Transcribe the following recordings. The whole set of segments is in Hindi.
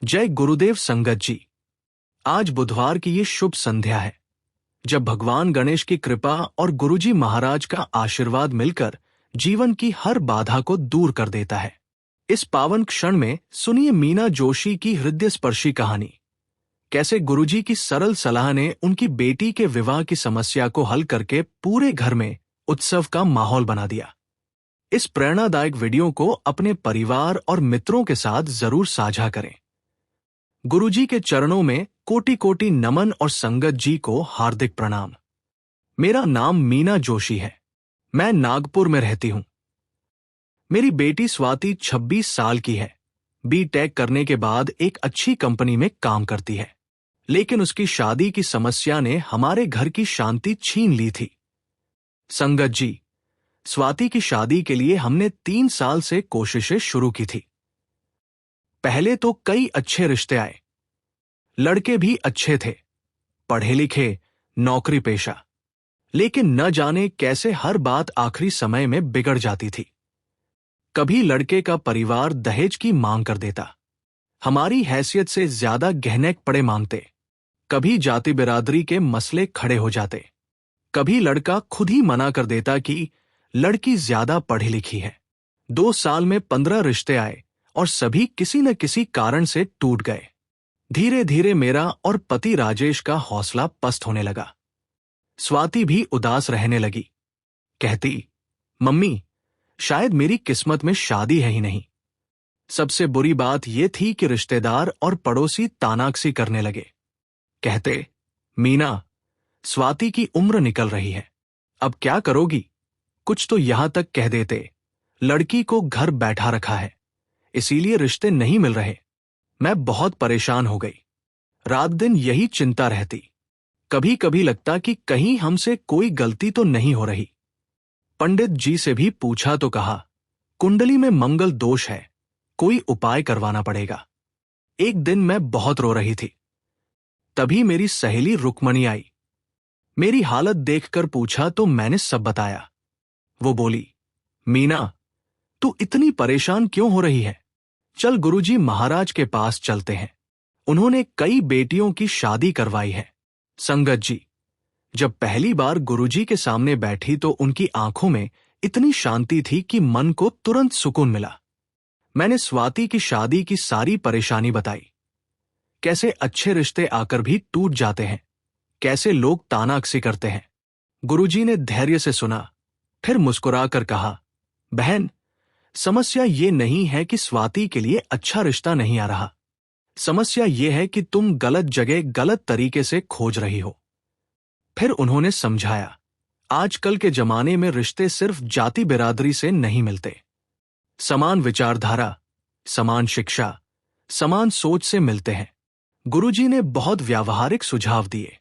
जय गुरुदेव संगत जी। आज बुधवार की ये शुभ संध्या है जब भगवान गणेश की कृपा और गुरुजी महाराज का आशीर्वाद मिलकर जीवन की हर बाधा को दूर कर देता है। इस पावन क्षण में सुनिए मीना जोशी की हृदय स्पर्शी कहानी। कैसे गुरुजी की सरल सलाह ने उनकी बेटी के विवाह की समस्या को हल करके पूरे घर में उत्सव का माहौल बना दिया। इस प्रेरणादायक वीडियो को अपने परिवार और मित्रों के साथ जरूर साझा करें। गुरुजी के चरणों में कोटि कोटि नमन और संगत जी को हार्दिक प्रणाम। मेरा नाम मीना जोशी है। मैं नागपुर में रहती हूं। मेरी बेटी स्वाति 26 साल की है। बीटेक करने के बाद एक अच्छी कंपनी में काम करती है, लेकिन उसकी शादी की समस्या ने हमारे घर की शांति छीन ली थी। संगत जी, स्वाति की शादी के लिए हमने 3 साल से कोशिशें शुरू की थी। पहले तो कई अच्छे रिश्ते आए, लड़के भी अच्छे थे, पढ़े लिखे, नौकरी पेशा, लेकिन न जाने कैसे हर बात आखिरी समय में बिगड़ जाती थी। कभी लड़के का परिवार दहेज की मांग कर देता, हमारी हैसियत से ज्यादा गहने पड़े मांगते। कभी जाति बिरादरी के मसले खड़े हो जाते। कभी लड़का खुद ही मना कर देता कि लड़की ज्यादा पढ़ी लिखी है। 2 साल में 15 रिश्ते आए और सभी किसी न किसी कारण से टूट गए। धीरे धीरे मेरा और पति राजेश का हौसला पस्त होने लगा। स्वाति भी उदास रहने लगी। कहती, मम्मी, शायद मेरी किस्मत में शादी है ही नहीं। सबसे बुरी बात यह थी कि रिश्तेदार और पड़ोसी तानाकसी करने लगे। कहते, मीना, स्वाति की उम्र निकल रही है, अब क्या करोगी? कुछ तो यहां तक कह देते, लड़की को घर बैठा रखा है, इसीलिए रिश्ते नहीं मिल रहे। मैं बहुत परेशान हो गई। रात दिन यही चिंता रहती। कभी कभी लगता कि कहीं हमसे कोई गलती तो नहीं हो रही। पंडित जी से भी पूछा तो कहा, कुंडली में मंगल दोष है, कोई उपाय करवाना पड़ेगा। एक दिन मैं बहुत रो रही थी। तभी मेरी सहेली रुक्मणी आई। मेरी हालत देखकर पूछा तो मैंने सब बताया। वो बोली, मीना, तू इतनी परेशान क्यों हो रही है? चल गुरुजी महाराज के पास चलते हैं। उन्होंने कई बेटियों की शादी करवाई है। संगत जी, जब पहली बार गुरुजी के सामने बैठी तो उनकी आंखों में इतनी शांति थी कि मन को तुरंत सुकून मिला। मैंने स्वाति की शादी की सारी परेशानी बताई। कैसे अच्छे रिश्ते आकर भी टूट जाते हैं, कैसे लोग तानाकसी करते हैं। गुरुजी ने धैर्य से सुना, फिर मुस्कुराकर कहा, बहन, समस्या ये नहीं है कि स्वाति के लिए अच्छा रिश्ता नहीं आ रहा। समस्या ये है कि तुम गलत जगह गलत तरीके से खोज रही हो। फिर उन्होंने समझाया, आजकल के जमाने में रिश्ते सिर्फ जाति बिरादरी से नहीं मिलते। समान विचारधारा, समान शिक्षा, समान सोच से मिलते हैं। गुरुजी ने बहुत व्यावहारिक सुझाव दिए।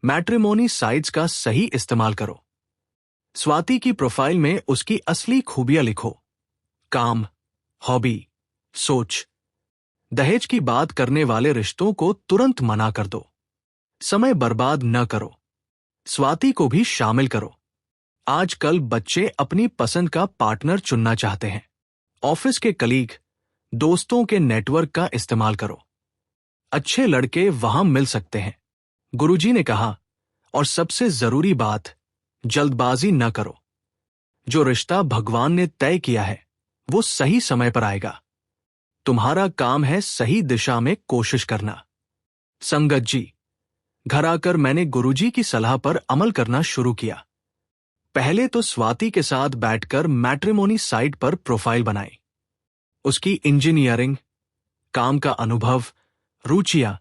मैट्रिमोनी साइट्स का सही इस्तेमाल करो। स्वाति की प्रोफाइल में उसकी असली खूबियां लिखो। काम, हॉबी, सोच। दहेज की बात करने वाले रिश्तों को तुरंत मना कर दो। समय बर्बाद न करो। स्वाति को भी शामिल करो। आजकल बच्चे अपनी पसंद का पार्टनर चुनना चाहते हैं। ऑफिस के कलीग, दोस्तों के नेटवर्क का इस्तेमाल करो। अच्छे लड़के वहां मिल सकते हैं। गुरुजी ने कहा, और सबसे जरूरी बात, जल्दबाजी न करो। जो रिश्ता भगवान ने तय किया है वो सही समय पर आएगा। तुम्हारा काम है सही दिशा में कोशिश करना। संगत जी, घर आकर मैंने गुरुजी की सलाह पर अमल करना शुरू किया। पहले तो स्वाति के साथ बैठकर मैट्रिमोनी साइट पर प्रोफाइल बनाई। उसकी इंजीनियरिंग, काम का अनुभव, रुचियां,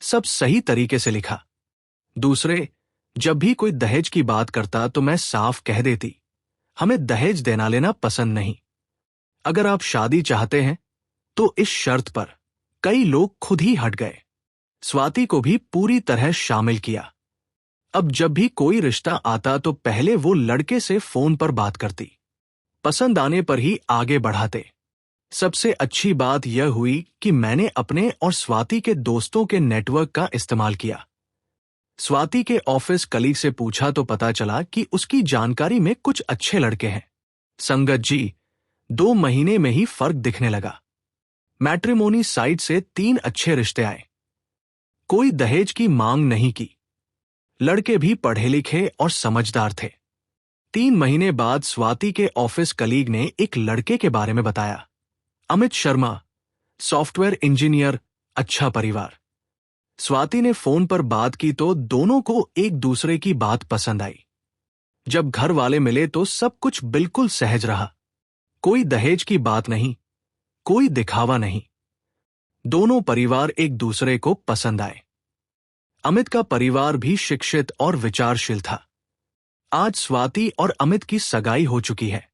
सब सही तरीके से लिखा। दूसरे, जब भी कोई दहेज की बात करता तो मैं साफ कह देती, हमें दहेज देना लेना पसंद नहीं। अगर आप शादी चाहते हैं तो इस शर्त पर। कई लोग खुद ही हट गए। स्वाति को भी पूरी तरह शामिल किया। अब जब भी कोई रिश्ता आता तो पहले वो लड़के से फोन पर बात करती, पसंद आने पर ही आगे बढ़ाते। सबसे अच्छी बात यह हुई कि मैंने अपने और स्वाति के दोस्तों के नेटवर्क का इस्तेमाल किया। स्वाति के ऑफिस कलीग से पूछा तो पता चला कि उसकी जानकारी में कुछ अच्छे लड़के हैं। संगत जी, 2 महीने में ही फर्क दिखने लगा। मैट्रिमोनी साइट से 3 अच्छे रिश्ते आए। कोई दहेज की मांग नहीं की। लड़के भी पढ़े लिखे और समझदार थे। 3 महीने बाद स्वाति के ऑफिस कलीग ने एक लड़के के बारे में बताया। अमित शर्मा, सॉफ्टवेयर इंजीनियर, अच्छा परिवार। स्वाति ने फोन पर बात की तो दोनों को एक दूसरे की बात पसंद आई। जब घर वाले मिले तो सब कुछ बिल्कुल सहज रहा। कोई दहेज की बात नहीं, कोई दिखावा नहीं। दोनों परिवार एक दूसरे को पसंद आए। अमित का परिवार भी शिक्षित और विचारशील था। आज स्वाति और अमित की सगाई हो चुकी है।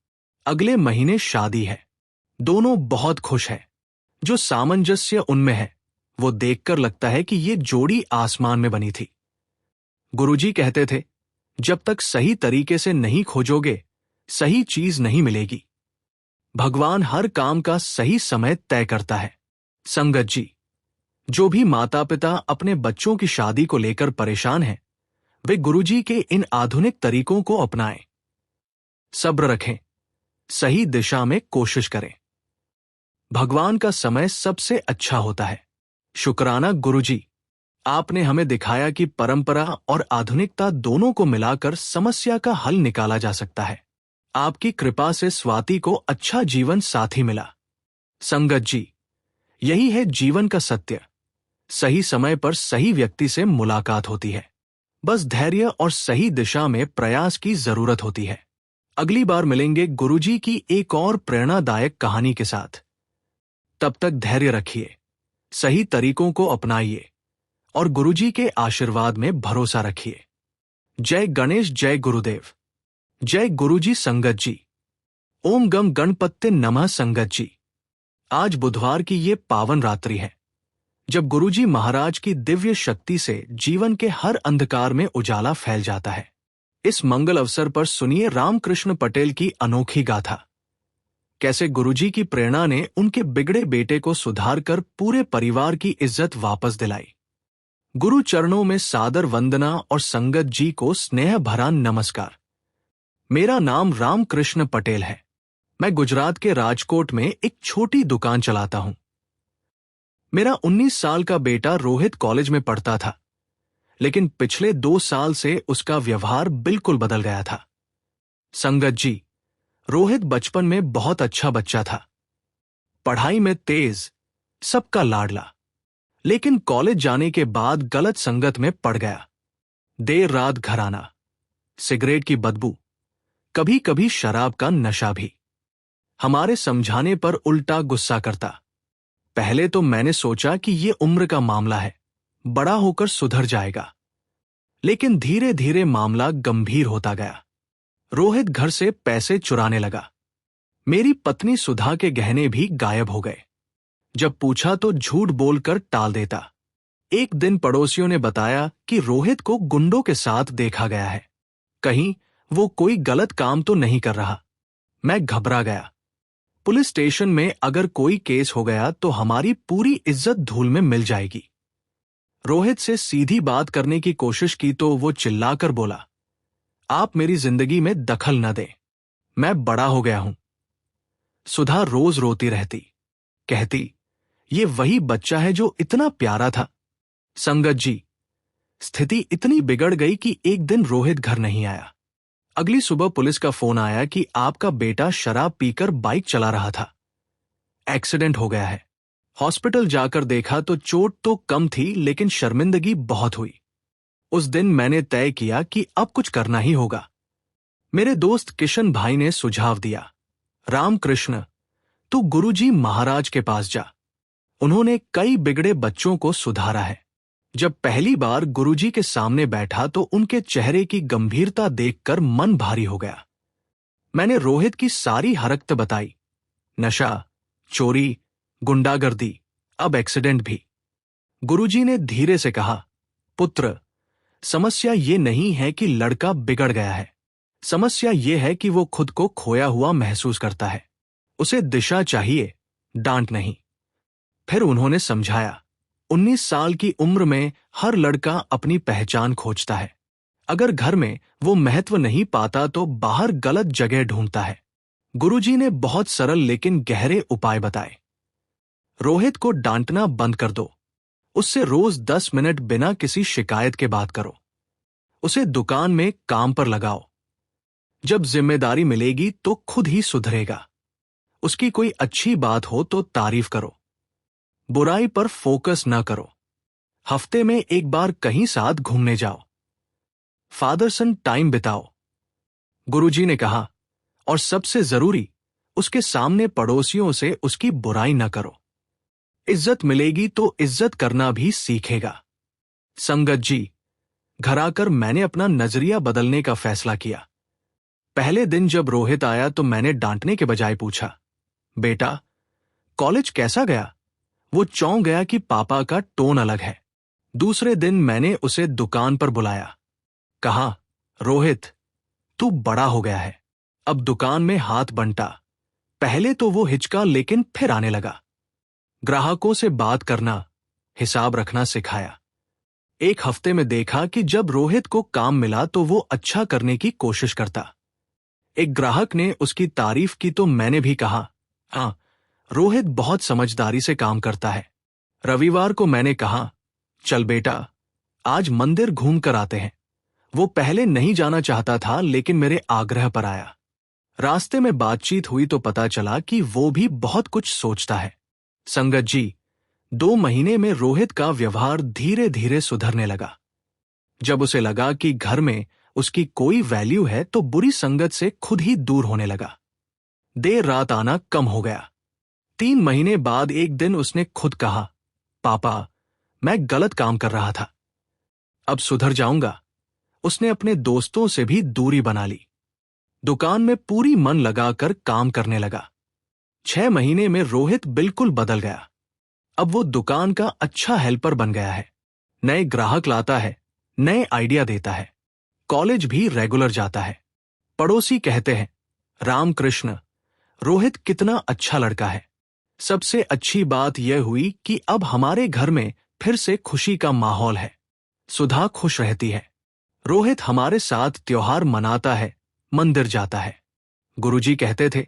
अगले महीने शादी है। दोनों बहुत खुश हैं। जो सामंजस्य उनमें है वो देखकर लगता है कि ये जोड़ी आसमान में बनी थी। गुरुजी कहते थे, जब तक सही तरीके से नहीं खोजोगे सही चीज नहीं मिलेगी। भगवान हर काम का सही समय तय करता है। संगत जी, जो भी माता पिता अपने बच्चों की शादी को लेकर परेशान हैं, वे गुरुजी के इन आधुनिक तरीकों को अपनाएं। सब्र रखें, सही दिशा में कोशिश करें। भगवान का समय सबसे अच्छा होता है। शुक्राना गुरुजी, आपने हमें दिखाया कि परंपरा और आधुनिकता दोनों को मिलाकर समस्या का हल निकाला जा सकता है। आपकी कृपा से स्वाति को अच्छा जीवन साथी मिला। संगत जी, यही है जीवन का सत्य। सही समय पर सही व्यक्ति से मुलाकात होती है। बस धैर्य और सही दिशा में प्रयास की जरूरत होती है। अगली बार मिलेंगे गुरुजी की एक और प्रेरणादायक कहानी के साथ। तब तक धैर्य रखिए, सही तरीकों को अपनाइए और गुरुजी के आशीर्वाद में भरोसा रखिए। जय गणेश, जय गुरुदेव, जय गुरुजी। संगत जी, ओम गम गणपत्ते नमः। संगत जी, आज बुधवार की ये पावन रात्रि है जब गुरुजी महाराज की दिव्य शक्ति से जीवन के हर अंधकार में उजाला फैल जाता है। इस मंगल अवसर पर सुनिए रामकृष्ण पटेल की अनोखी गाथा। कैसे गुरुजी की प्रेरणा ने उनके बिगड़े बेटे को सुधारकर पूरे परिवार की इज्जत वापस दिलाई। गुरु चरणों में सादर वंदना और संगत जी को स्नेह भरा नमस्कार। मेरा नाम रामकृष्ण पटेल है। मैं गुजरात के राजकोट में एक छोटी दुकान चलाता हूं। मेरा 19 साल का बेटा रोहित कॉलेज में पढ़ता था, लेकिन पिछले 2 साल से उसका व्यवहार बिल्कुल बदल गया था। संगत जी, रोहित बचपन में बहुत अच्छा बच्चा था, पढ़ाई में तेज, सबका लाडला। लेकिन कॉलेज जाने के बाद गलत संगत में पड़ गया। देर रात घर आना, सिगरेट की बदबू, कभी कभी शराब का नशा भी। हमारे समझाने पर उल्टा गुस्सा करता। पहले तो मैंने सोचा कि ये उम्र का मामला है, बड़ा होकर सुधर जाएगा। लेकिन धीरे धीरे मामला गंभीर होता गया। रोहित घर से पैसे चुराने लगा। मेरी पत्नी सुधा के गहने भी गायब हो गए। जब पूछा तो झूठ बोलकर टाल देता। एक दिन पड़ोसियों ने बताया कि रोहित को गुंडों के साथ देखा गया है। कहीं वो कोई गलत काम तो नहीं कर रहा। मैं घबरा गया। पुलिस स्टेशन में अगर कोई केस हो गया तो हमारी पूरी इज्जत धूल में मिल जाएगी। रोहित से सीधी बात करने की कोशिश की तो वो चिल्लाकर बोला, आप मेरी जिंदगी में दखल न दें, मैं बड़ा हो गया हूं। सुधा रोज रोती रहती, कहती, ये वही बच्चा है जो इतना प्यारा था। संगत जी, स्थिति इतनी बिगड़ गई कि एक दिन रोहित घर नहीं आया। अगली सुबह पुलिस का फोन आया कि आपका बेटा शराब पीकर बाइक चला रहा था, एक्सीडेंट हो गया है। हॉस्पिटल जाकर देखा तो चोट तो कम थी, लेकिन शर्मिंदगी बहुत हुई। उस दिन मैंने तय किया कि अब कुछ करना ही होगा। मेरे दोस्त किशन भाई ने सुझाव दिया, रामकृष्ण, तू गुरुजी महाराज के पास जा। उन्होंने कई बिगड़े बच्चों को सुधारा है। जब पहली बार गुरुजी के सामने बैठा तो उनके चेहरे की गंभीरता देखकर मन भारी हो गया। मैंने रोहित की सारी हरकत बताई, नशा, चोरी, गुंडागर्दी, अब एक्सीडेंट भी। गुरुजी ने धीरे से कहा, पुत्र, समस्या ये नहीं है कि लड़का बिगड़ गया है। समस्या ये है कि वो खुद को खोया हुआ महसूस करता है। उसे दिशा चाहिए, डांट नहीं। फिर उन्होंने समझाया, 19 साल की उम्र में हर लड़का अपनी पहचान खोजता है। अगर घर में वो महत्व नहीं पाता तो बाहर गलत जगह ढूंढता है। गुरुजी ने बहुत सरल लेकिन गहरे उपाय बताए। रोहित को डांटना बंद कर दो। उससे रोज 10 मिनट बिना किसी शिकायत के बात करो। उसे दुकान में काम पर लगाओ। जब जिम्मेदारी मिलेगी तो खुद ही सुधरेगा। उसकी कोई अच्छी बात हो तो तारीफ करो। बुराई पर फोकस न करो। हफ्ते में एक बार कहीं साथ घूमने जाओ। फादर सन टाइम बिताओ। गुरुजी ने कहा, और सबसे जरूरी, उसके सामने पड़ोसियों से उसकी बुराई न करो। इज्जत मिलेगी तो इज्जत करना भी सीखेगा। संगत जी, घर आकर मैंने अपना नजरिया बदलने का फैसला किया। पहले दिन जब रोहित आया तो मैंने डांटने के बजाय पूछा, बेटा, कॉलेज कैसा गया? वो चौंक गया कि पापा का टोन अलग है। दूसरे दिन मैंने उसे दुकान पर बुलाया। कहा, रोहित, तू बड़ा हो गया है। अब दुकान में हाथ बंटा। पहले तो वो हिचका, लेकिन फिर आने लगा। ग्राहकों से बात करना, हिसाब रखना सिखाया। एक हफ्ते में देखा कि जब रोहित को काम मिला तो वो अच्छा करने की कोशिश करता। एक ग्राहक ने उसकी तारीफ की तो मैंने भी कहा, हाँ, रोहित बहुत समझदारी से काम करता है। रविवार को मैंने कहा, चल बेटा, आज मंदिर घूम कर आते हैं। वो पहले नहीं जाना चाहता था, लेकिन मेरे आग्रह पर आया। रास्ते में बातचीत हुई तो पता चला कि वो भी बहुत कुछ सोचता है। संगत जी, 2 महीने में रोहित का व्यवहार धीरे धीरे सुधरने लगा। जब उसे लगा कि घर में उसकी कोई वैल्यू है तो बुरी संगत से खुद ही दूर होने लगा। देर रात आना कम हो गया। 3 महीने बाद एक दिन उसने खुद कहा, पापा, मैं गलत काम कर रहा था। अब सुधर जाऊंगा। उसने अपने दोस्तों से भी दूरी बना ली। दुकान में पूरी मन लगाकर काम करने लगा। 6 महीने में रोहित बिल्कुल बदल गया। अब वो दुकान का अच्छा हेल्पर बन गया है। नए ग्राहक लाता है, नए आइडिया देता है। कॉलेज भी रेगुलर जाता है। पड़ोसी कहते हैं, रामकृष्ण, रोहित कितना अच्छा लड़का है। सबसे अच्छी बात यह हुई कि अब हमारे घर में फिर से खुशी का माहौल है। सुधा खुश रहती है। रोहित हमारे साथ त्योहार मनाता है, मंदिर जाता है। गुरुजी कहते थे,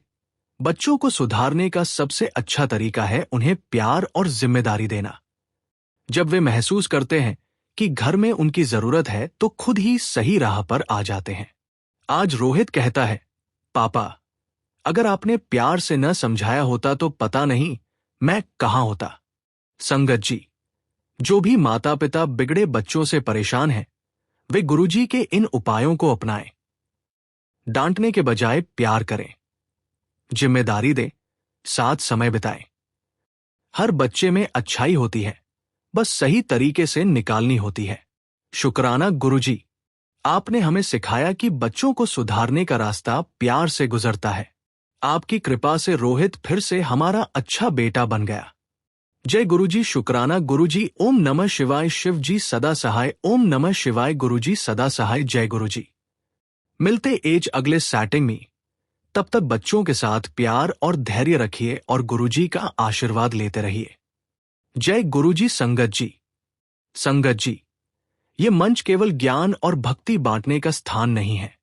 बच्चों को सुधारने का सबसे अच्छा तरीका है उन्हें प्यार और जिम्मेदारी देना। जब वे महसूस करते हैं कि घर में उनकी जरूरत है तो खुद ही सही राह पर आ जाते हैं। आज रोहित कहता है, पापा, अगर आपने प्यार से न समझाया होता तो पता नहीं मैं कहां होता। संगत जी, जो भी माता पिता बिगड़े बच्चों से परेशान हैं, वे गुरुजी के इन उपायों को अपनाएं। डांटने के बजाय प्यार करें, जिम्मेदारी दें, साथ समय बिताएं। हर बच्चे में अच्छाई होती है, बस सही तरीके से निकालनी होती है। शुक्राना गुरुजी, आपने हमें सिखाया कि बच्चों को सुधारने का रास्ता प्यार से गुजरता है। आपकी कृपा से रोहित फिर से हमारा अच्छा बेटा बन गया। जय गुरुजी। शुक्राना गुरुजी। ओम नमः शिवाय। शिव जी सदा सहाय। ओम नमः शिवाय। गुरुजी सदा सहाय। जय गुरुजी। मिलते एज अगले सेटिंग में। तब तक बच्चों के साथ प्यार और धैर्य रखिए और गुरुजी का आशीर्वाद लेते रहिए। जय गुरुजी। संगत जी, संगत जी, ये मंच केवल ज्ञान और भक्ति बांटने का स्थान नहीं है,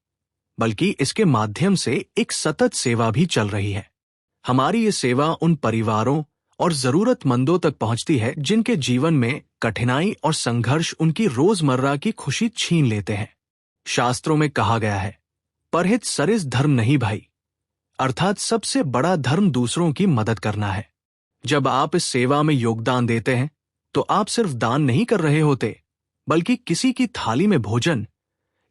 बल्कि इसके माध्यम से एक सतत सेवा भी चल रही है। हमारी ये सेवा उन परिवारों और जरूरतमंदों तक पहुंचती है जिनके जीवन में कठिनाई और संघर्ष उनकी रोजमर्रा की खुशी छीन लेते हैं। शास्त्रों में कहा गया है, परहित सरिस धर्म नहीं भाई, अर्थात सबसे बड़ा धर्म दूसरों की मदद करना है। जब आप इस सेवा में योगदान देते हैं तो आप सिर्फ दान नहीं कर रहे होते, बल्कि किसी की थाली में भोजन,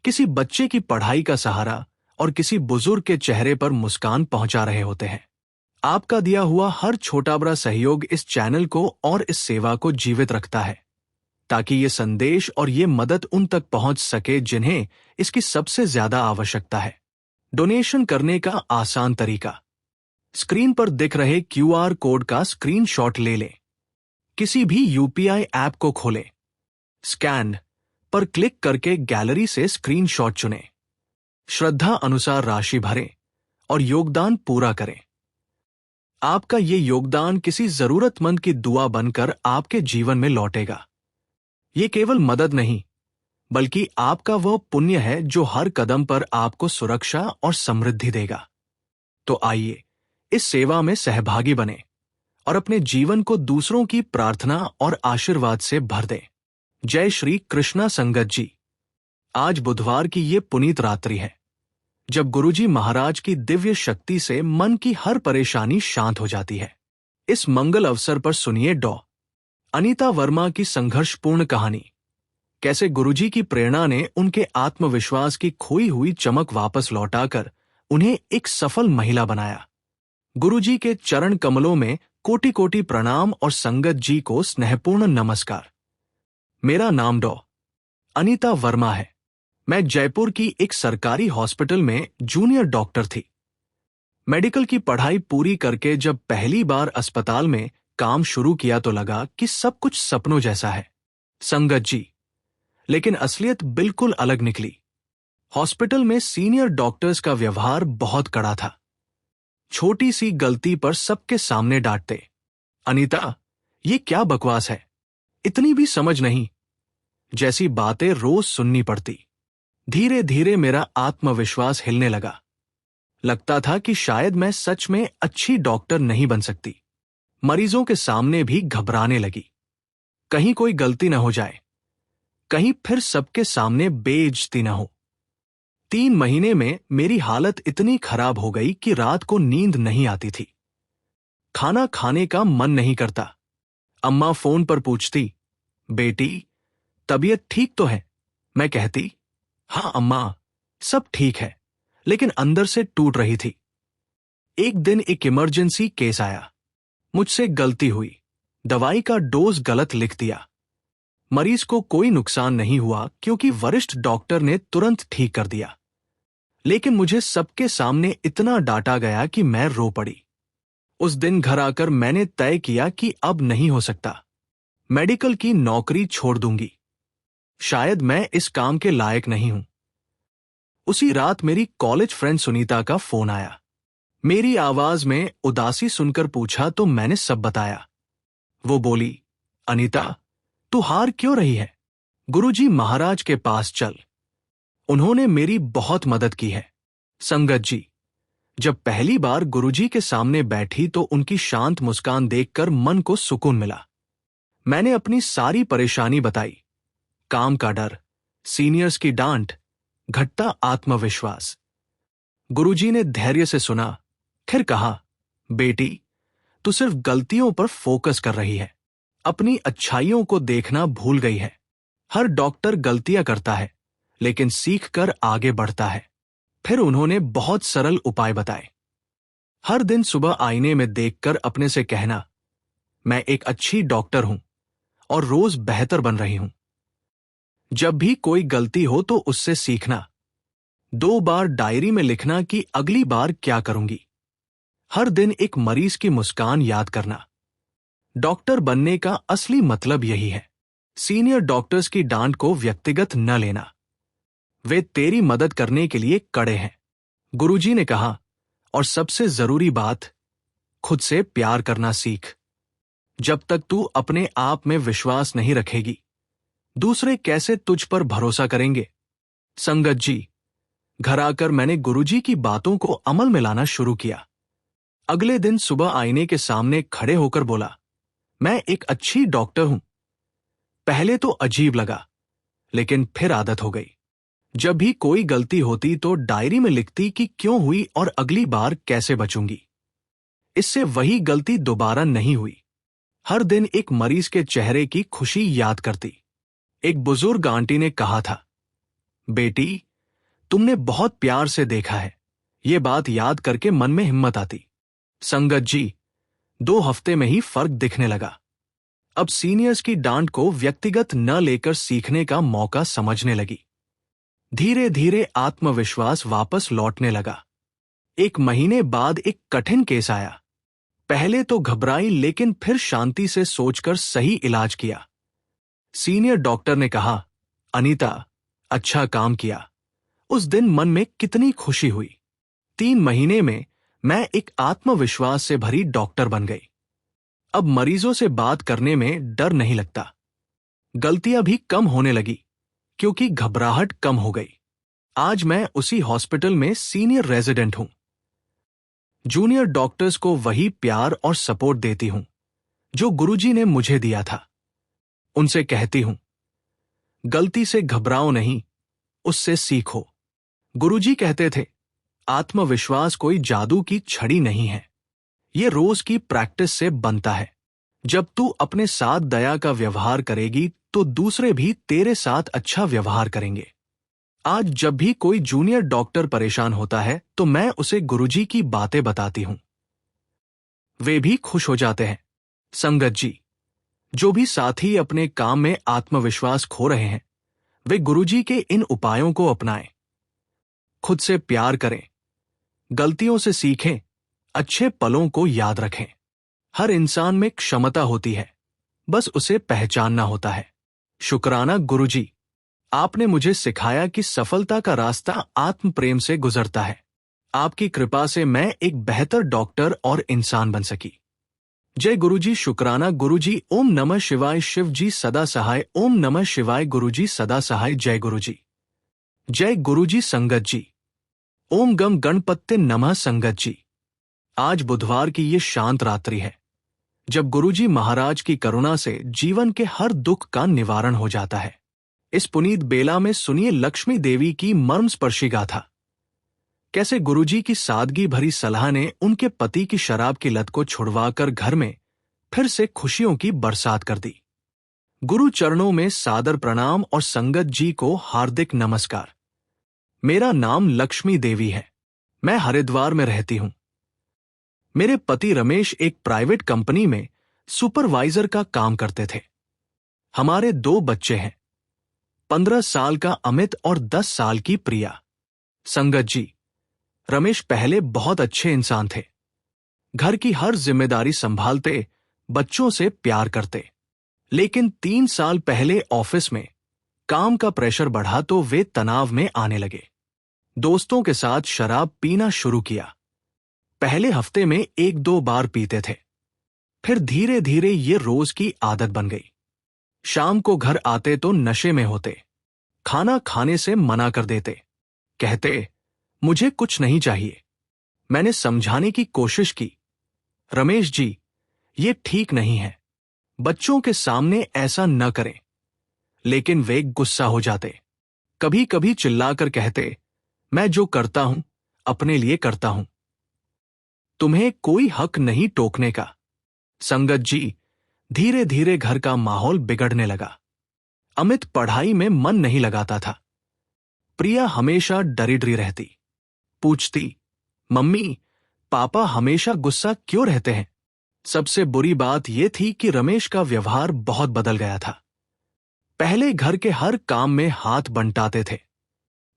किसी बच्चे की पढ़ाई का सहारा और किसी बुजुर्ग के चेहरे पर मुस्कान पहुंचा रहे होते हैं। आपका दिया हुआ हर छोटा बड़ा सहयोग इस चैनल को और इस सेवा को जीवित रखता है, ताकि ये संदेश और ये मदद उन तक पहुंच सके जिन्हें इसकी सबसे ज्यादा आवश्यकता है। डोनेशन करने का आसान तरीका, स्क्रीन पर दिख रहे QR कोड का स्क्रीनशॉट ले लें। किसी भी UPI ऐप को खोलें, स्कैन पर क्लिक करके गैलरी से स्क्रीनशॉट चुनें, श्रद्धा अनुसार राशि भरें और योगदान पूरा करें। आपका ये योगदान किसी जरूरतमंद की दुआ बनकर आपके जीवन में लौटेगा। ये केवल मदद नहीं, बल्कि आपका वह पुण्य है जो हर कदम पर आपको सुरक्षा और समृद्धि देगा। तो आइए इस सेवा में सहभागी बने और अपने जीवन को दूसरों की प्रार्थना और आशीर्वाद से भर दें। जय श्री कृष्णा संगत जी। आज बुधवार की ये पुनीत रात्रि है जब गुरुजी महाराज की दिव्य शक्ति से मन की हर परेशानी शांत हो जाती है। इस मंगल अवसर पर सुनिए डॉ. अनीता वर्मा की संघर्षपूर्ण कहानी, कैसे गुरुजी की प्रेरणा ने उनके आत्मविश्वास की खोई हुई चमक वापस लौटाकर उन्हें एक सफल महिला बनाया। गुरुजी के चरण कमलों में कोटि कोटि प्रणाम और संगत जी को स्नेहपूर्ण नमस्कार। मेरा नाम डॉ. अनीता वर्मा है। मैं जयपुर की एक सरकारी हॉस्पिटल में जूनियर डॉक्टर थी। मेडिकल की पढ़ाई पूरी करके जब पहली बार अस्पताल में काम शुरू किया तो लगा कि सब कुछ सपनों जैसा है, संगत जी। लेकिन असलियत बिल्कुल अलग निकली। हॉस्पिटल में सीनियर डॉक्टर्स का व्यवहार बहुत कड़ा था। छोटी सी गलती पर सबके सामने डांटते। अनीता, ये क्या बकवास है, इतनी भी समझ नहीं, जैसी बातें रोज सुननी पड़ती। धीरे धीरे मेरा आत्मविश्वास हिलने लगा। लगता था कि शायद मैं सच में अच्छी डॉक्टर नहीं बन सकती। मरीजों के सामने भी घबराने लगी, कहीं कोई गलती न हो जाए, कहीं फिर सबके सामने बेइज्जती न हो। 3 महीने में मेरी हालत इतनी खराब हो गई कि रात को नींद नहीं आती थी। खाना खाने का मन नहीं करता। अम्मा फोन पर पूछती, बेटी तबीयत ठीक तो है? मैं कहती, हाँ अम्मा, सब ठीक है, लेकिन अंदर से टूट रही थी। एक दिन एक इमरजेंसी केस आया। मुझसे गलती हुई, दवाई का डोज गलत लिख दिया। मरीज को कोई नुकसान नहीं हुआ क्योंकि वरिष्ठ डॉक्टर ने तुरंत ठीक कर दिया। लेकिन मुझे सबके सामने इतना डांटा गया कि मैं रो पड़ी। उस दिन घर आकर मैंने तय किया कि अब नहीं हो सकता, मेडिकल की नौकरी छोड़ दूंगी। शायद मैं इस काम के लायक नहीं हूं। उसी रात मेरी कॉलेज फ्रेंड सुनीता का फोन आया। मेरी आवाज में उदासी सुनकर पूछा तो मैंने सब बताया। वो बोली, अनीता, तू हार क्यों रही है? गुरुजी महाराज के पास चल, उन्होंने मेरी बहुत मदद की है। संगत जी, जब पहली बार गुरुजी के सामने बैठी तो उनकी शांत मुस्कान देखकर मन को सुकून मिला। मैंने अपनी सारी परेशानी बताई, काम का डर, सीनियर्स की डांट, घटता आत्मविश्वास। गुरुजी ने धैर्य से सुना, फिर कहा, बेटी तू सिर्फ गलतियों पर फोकस कर रही है, अपनी अच्छाइयों को देखना भूल गई है। हर डॉक्टर गलतियां करता है, लेकिन सीख कर आगे बढ़ता है। फिर उन्होंने बहुत सरल उपाय बताए। हर दिन सुबह आईने में देखकर अपने से कहना, मैं एक अच्छी डॉक्टर हूं और रोज बेहतर बन रही हूं। जब भी कोई गलती हो तो उससे सीखना। 2 बार डायरी में लिखना कि अगली बार क्या करूंगी। हर दिन एक मरीज की मुस्कान याद करना। डॉक्टर बनने का असली मतलब यही है। सीनियर डॉक्टर्स की डांट को व्यक्तिगत न लेना, वे तेरी मदद करने के लिए कड़े हैं, गुरुजी ने कहा। और सबसे जरूरी बात, खुद से प्यार करना सीख। जब तक तू अपने आप में विश्वास नहीं रखेगी, दूसरे कैसे तुझ पर भरोसा करेंगे? संगत जी, घर आकर मैंने गुरुजी की बातों को अमल में लाना शुरू किया। अगले दिन सुबह आईने के सामने खड़े होकर बोला, मैं एक अच्छी डॉक्टर हूं। पहले तो अजीब लगा, लेकिन फिर आदत हो गई। जब भी कोई गलती होती तो डायरी में लिखती कि क्यों हुई और अगली बार कैसे बचूंगी। इससे वही गलती दोबारा नहीं हुई। हर दिन एक मरीज के चेहरे की खुशी याद करती। एक बुजुर्ग आंटी ने कहा था, बेटी तुमने बहुत प्यार से देखा है। ये बात याद करके मन में हिम्मत आती। संगत जी, 2 हफ्ते में ही फर्क दिखने लगा। अब सीनियर्स की डांट को व्यक्तिगत न लेकर सीखने का मौका समझने लगी। धीरे धीरे आत्मविश्वास वापस लौटने लगा। 1 महीने बाद एक कठिन केस आया। पहले तो घबराई, लेकिन फिर शांति से सोचकर सही इलाज किया। सीनियर डॉक्टर ने कहा, अनीता अच्छा काम किया। उस दिन मन में कितनी खुशी हुई। 3 महीने में मैं एक आत्मविश्वास से भरी डॉक्टर बन गई। अब मरीजों से बात करने में डर नहीं लगता। गलतियां भी कम होने लगी क्योंकि घबराहट कम हो गई। आज मैं उसी हॉस्पिटल में सीनियर रेजिडेंट हूं। जूनियर डॉक्टर्स को वही प्यार और सपोर्ट देती हूं जो गुरुजी ने मुझे दिया था। उनसे कहती हूं, गलती से घबराओ नहीं, उससे सीखो। गुरुजी कहते थे, आत्मविश्वास कोई जादू की छड़ी नहीं है, ये रोज की प्रैक्टिस से बनता है। जब तू अपने साथ दया का व्यवहार करेगी तो दूसरे भी तेरे साथ अच्छा व्यवहार करेंगे। आज जब भी कोई जूनियर डॉक्टर परेशान होता है तो मैं उसे गुरुजी की बातें बताती हूं, वे भी खुश हो जाते हैं। संगत जी, जो भी साथी अपने काम में आत्मविश्वास खो रहे हैं, वे गुरुजी के इन उपायों को अपनाएं। खुद से प्यार करें, गलतियों से सीखें, अच्छे पलों को याद रखें। हर इंसान में क्षमता होती है, बस उसे पहचानना होता है। शुक्राना गुरुजी, आपने मुझे सिखाया कि सफलता का रास्ता आत्म प्रेम से गुजरता है। आपकी कृपा से मैं एक बेहतर डॉक्टर और इंसान बन सकी। जय गुरुजी। शुक्राना गुरुजी। ओम नमः शिवाय। शिव जी सदा सहाय। ओम नमः शिवाय। गुरुजी सदा सहाय। जय गुरुजी। जय गुरुजी। संगत जी, ओम गम गणपत्य नमः। संगत जी, आज बुधवार की ये शांत रात्रि है जब गुरुजी महाराज की करुणा से जीवन के हर दुख का निवारण हो जाता है। इस पुनीत बेला में सुनिए लक्ष्मी देवी की मर्मस्पर्शी गाथा। कैसे गुरुजी की सादगी भरी सलाह ने उनके पति की शराब की लत को छुड़वाकर घर में फिर से खुशियों की बरसात कर दी। गुरु चरणों में सादर प्रणाम और संगत जी को हार्दिक नमस्कार। मेरा नाम लक्ष्मी देवी है, मैं हरिद्वार में रहती हूं। मेरे पति रमेश एक प्राइवेट कंपनी में सुपरवाइजर का काम करते थे। हमारे 2 बच्चे हैं, 15 साल का अमित और 10 साल की प्रिया। संगत जी, रमेश पहले बहुत अच्छे इंसान थे, घर की हर जिम्मेदारी संभालते, बच्चों से प्यार करते। लेकिन 3 साल पहले ऑफिस में काम का प्रेशर बढ़ा तो वे तनाव में आने लगे। दोस्तों के साथ शराब पीना शुरू किया। पहले हफ्ते में 1-2 बार पीते थे, फिर धीरे धीरे ये रोज की आदत बन गई। शाम को घर आते तो नशे में होते, खाना खाने से मना कर देते, कहते मुझे कुछ नहीं चाहिए। मैंने समझाने की कोशिश की, रमेश जी ये ठीक नहीं है, बच्चों के सामने ऐसा न करें। लेकिन वे गुस्सा हो जाते, कभी कभी चिल्लाकर कहते, मैं जो करता हूं अपने लिए करता हूं, तुम्हें कोई हक नहीं टोकने का। संगत जी, धीरे धीरे घर का माहौल बिगड़ने लगा। अमित पढ़ाई में मन नहीं लगाता था। प्रिया हमेशा डरी डरी रहती, पूछती, मम्मी पापा हमेशा गुस्सा क्यों रहते हैं। सबसे बुरी बात यह थी कि रमेश का व्यवहार बहुत बदल गया था। पहले घर के हर काम में हाथ बंटाते थे,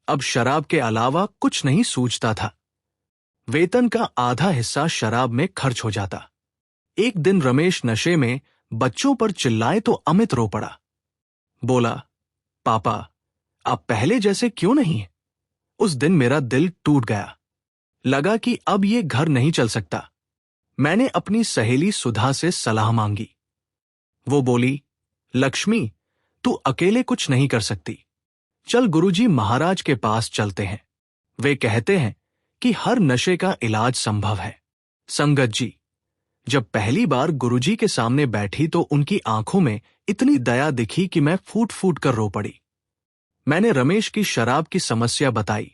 अब शराब के अलावा कुछ नहीं सूझता था। वेतन का आधा हिस्सा शराब में खर्च हो जाता। एक दिन रमेश नशे में बच्चों पर चिल्लाए तो अमित रो पड़ा। बोला, पापा आप पहले जैसे क्यों नहीं हैं? उस दिन मेरा दिल टूट गया। लगा कि अब ये घर नहीं चल सकता। मैंने अपनी सहेली सुधा से सलाह मांगी। वो बोली, लक्ष्मी तू अकेले कुछ नहीं कर सकती, चल गुरुजी महाराज के पास चलते हैं। वे कहते हैं कि हर नशे का इलाज संभव है। संगत जी, जब पहली बार गुरुजी के सामने बैठी तो उनकी आंखों में इतनी दया दिखी कि मैं फूट फूट कर रो पड़ी। मैंने रमेश की शराब की समस्या बताई,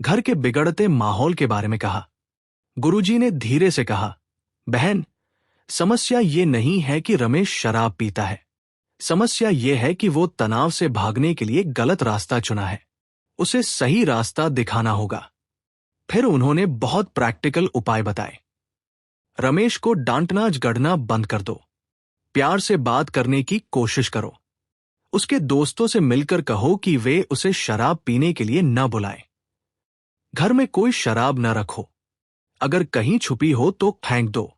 घर के बिगड़ते माहौल के बारे में कहा। गुरुजी ने धीरे से कहा, बहन समस्या ये नहीं है कि रमेश शराब पीता है, समस्या ये है कि वो तनाव से भागने के लिए गलत रास्ता चुना है। उसे सही रास्ता दिखाना होगा। फिर उन्होंने बहुत प्रैक्टिकल उपाय बताए। रमेश को डांटना झगड़ना बंद कर दो, प्यार से बात करने की कोशिश करो। उसके दोस्तों से मिलकर कहो कि वे उसे शराब पीने के लिए न बुलाएं। घर में कोई शराब न रखो, अगर कहीं छुपी हो तो फेंक दो।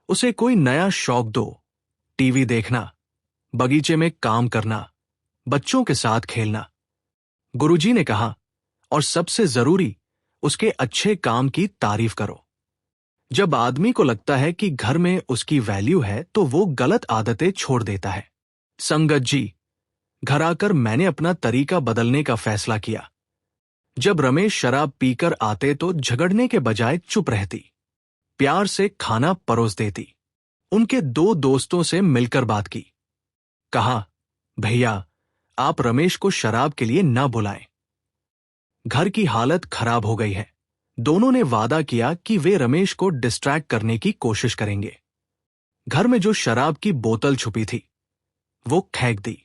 उसे कोई नया शौक दो, टीवी देखना, बगीचे में काम करना, बच्चों के साथ खेलना। गुरुजी ने कहा, और सबसे जरूरी उसके अच्छे काम की तारीफ करो। जब आदमी को लगता है कि घर में उसकी वैल्यू है तो वो गलत आदतें छोड़ देता है। संगत जी, घर आकर मैंने अपना तरीका बदलने का फैसला किया। जब रमेश शराब पीकर आते तो झगड़ने के बजाय चुप रहती, प्यार से खाना परोस देती, उनके 2 दोस्तों से मिलकर बात की। कहा, भैया, आप रमेश को शराब के लिए ना बुलाएं। घर की हालत खराब हो गई है। दोनों ने वादा किया कि वे रमेश को डिस्ट्रैक्ट करने की कोशिश करेंगे। घर में जो शराब की बोतल छुपी थी वो फेंक दी।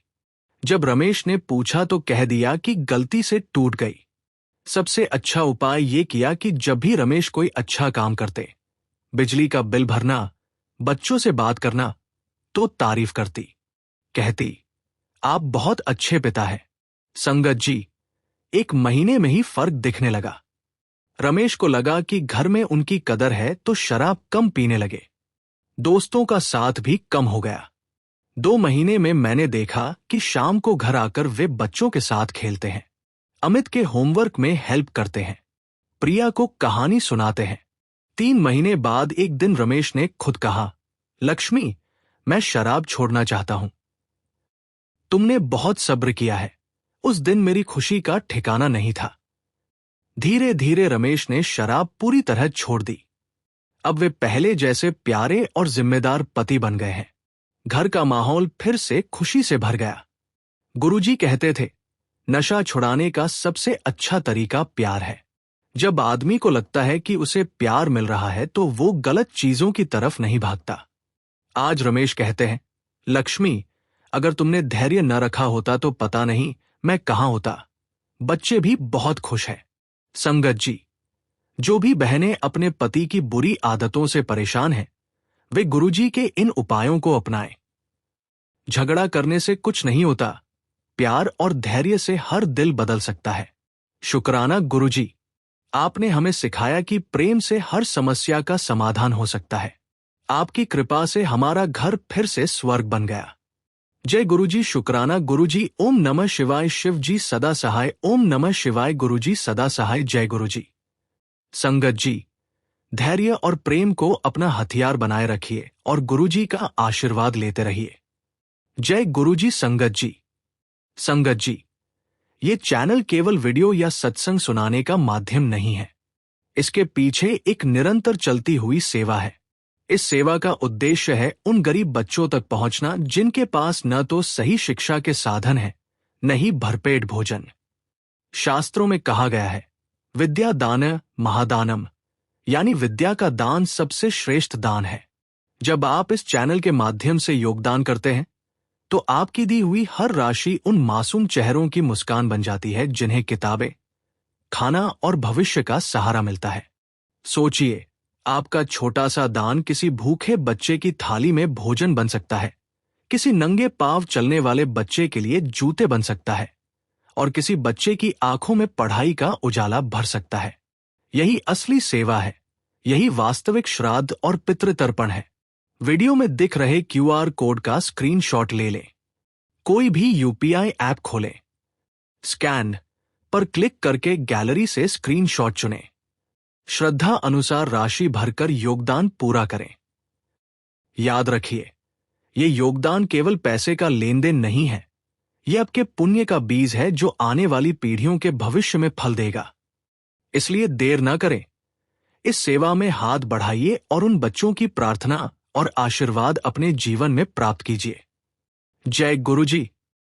जब रमेश ने पूछा तो कह दिया कि गलती से टूट गई। सबसे अच्छा उपाय ये किया कि जब भी रमेश कोई अच्छा काम करते, बिजली का बिल भरना, बच्चों से बात करना, तो तारीफ करती। कहती, आप बहुत अच्छे पिता हैं। संगत जी, 1 महीने में ही फर्क दिखने लगा। रमेश को लगा कि घर में उनकी कदर है तो शराब कम पीने लगे। दोस्तों का साथ भी कम हो गया। 2 महीने में मैंने देखा कि शाम को घर आकर वे बच्चों के साथ खेलते हैं, अमित के होमवर्क में हेल्प करते हैं, प्रिया को कहानी सुनाते हैं। 3 महीने बाद एक दिन रमेश ने खुद कहा, लक्ष्मी, मैं शराब छोड़ना चाहता हूं। तुमने बहुत सब्र किया है। उस दिन मेरी खुशी का ठिकाना नहीं था। धीरे धीरे रमेश ने शराब पूरी तरह छोड़ दी। अब वे पहले जैसे प्यारे और जिम्मेदार पति बन गए हैं। घर का माहौल फिर से खुशी से भर गया। गुरुजी कहते थे, नशा छुड़ाने का सबसे अच्छा तरीका प्यार है। जब आदमी को लगता है कि उसे प्यार मिल रहा है तो वो गलत चीजों की तरफ नहीं भागता। आज रमेश कहते हैं, लक्ष्मी, अगर तुमने धैर्य न रखा होता तो पता नहीं मैं कहां होता। बच्चे भी बहुत खुश हैं। संगत जी, जो भी बहनें अपने पति की बुरी आदतों से परेशान हैं, वे गुरुजी के इन उपायों को अपनाएं। झगड़ा करने से कुछ नहीं होता, प्यार और धैर्य से हर दिल बदल सकता है। शुक्राना गुरुजी, आपने हमें सिखाया कि प्रेम से हर समस्या का समाधान हो सकता है। आपकी कृपा से हमारा घर फिर से स्वर्ग बन गया। जय गुरुजी। शुक्राना गुरुजी। ओम नमः शिवाय। शिव जी सदा सहाय। ओम नमः शिवाय। गुरुजी सदा सहाय। जय गुरुजी। संगत जी, धैर्य और प्रेम को अपना हथियार बनाए रखिए और गुरुजी का आशीर्वाद लेते रहिए। जय गुरुजी। संगत जी, संगत जी, ये चैनल केवल वीडियो या सत्संग सुनाने का माध्यम नहीं है। इसके पीछे एक निरंतर चलती हुई सेवा है। इस सेवा का उद्देश्य है उन गरीब बच्चों तक पहुंचना जिनके पास न तो सही शिक्षा के साधन है, न ही भरपेट भोजन। शास्त्रों में कहा गया है, विद्या दान महादानम, यानी विद्या का दान सबसे श्रेष्ठ दान है। जब आप इस चैनल के माध्यम से योगदान करते हैं तो आपकी दी हुई हर राशि उन मासूम चेहरों की मुस्कान बन जाती है जिन्हें किताबें, खाना और भविष्य का सहारा मिलता है। सोचिए, आपका छोटा सा दान किसी भूखे बच्चे की थाली में भोजन बन सकता है, किसी नंगे पांव चलने वाले बच्चे के लिए जूते बन सकता है और किसी बच्चे की आंखों में पढ़ाई का उजाला भर सकता है। यही असली सेवा है, यही वास्तविक श्राद्ध और पितृतर्पण है। वीडियो में दिख रहे QR कोड का स्क्रीनशॉट ले लें। कोई भी UPI ऐप खोलें, स्कैन पर क्लिक करके गैलरी से स्क्रीनशॉट चुनें, श्रद्धा अनुसार राशि भरकर योगदान पूरा करें। याद रखिए, ये योगदान केवल पैसे का लेन देन नहीं है, ये आपके पुण्य का बीज है जो आने वाली पीढ़ियों के भविष्य में फल देगा। इसलिए देर न करें, इस सेवा में हाथ बढ़ाइए और उन बच्चों की प्रार्थना और आशीर्वाद अपने जीवन में प्राप्त कीजिए। जय गुरुजी।